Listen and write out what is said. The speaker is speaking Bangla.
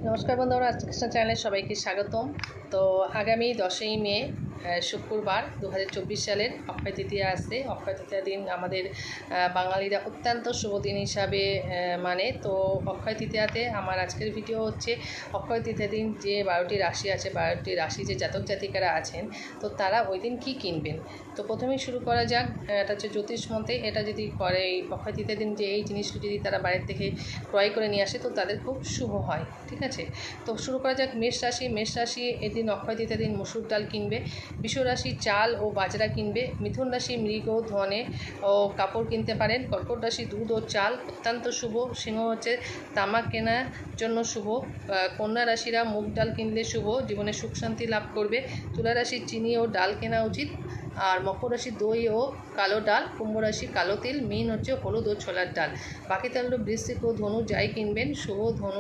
নমস্কার বন্ধুরা, রাজকৃষ্ণ চ্যানেলে সবাইকে স্বাগতম। তো আগামী 10ই মে শুক্রবার 2024 সালের অক্ষয় তৃতীয়া আসছে। অক্ষয় তৃতীয়া দিন আমাদের বাঙালিরা অত্যন্ত শুভ দিন হিসাবে মানে। তো অক্ষয় তৃতীয়াতে আমার আজকের ভিডিও হচ্ছে অক্ষয় তৃতীয়া দিন যে 12টি রাশি আছে, 12টি রাশি যে জাতক জাতিকারা আছেন, তো তারা ওই দিন কী কিনবেন। তো প্রথমেই শুরু করা যাক। এটা হচ্ছে জ্যোতিষ মতে, এটা যদি করে এই অক্ষয় তৃতীয়া দিন যে এই জিনিসগুলো যদি তারা বাইরের থেকে ক্রয় করে নিয়ে আসে তো তাদের খুব শুভ হয়। ঠিক আছে, তো শুরু করা যাক। মেষ রাশি এদিন অক্ষয় তৃতীয়া দিন মসুর ডাল কিনবে। বৃষ রাশি চাল ও বাজরা কিনবে। মিথুন রাশি মৃগ ধনে ও কাপড় কিনতে পারেন। কর্কট রাশি দুধ ও চাল অত্যন্ত শুভ। সিংহ হচ্ছে তামাক কেনার জন্য শুভ। কন্যা রাশিরা মুগ ডাল কিনলে শুভ, জীবনে সুখ শান্তি লাভ করবে। তুলা রাশি চিনি ও ডাল কেনা উচিত। আর মকর রাশি দই ও কালো ডাল। কুম্ভ রাশি কালো তিল। মীন হচ্ছে হলুদ ও ছোলার ডাল। বাকি তাহলে বৃশ্চিক ও ধনু যাই কিনবেন শুভ। ধনু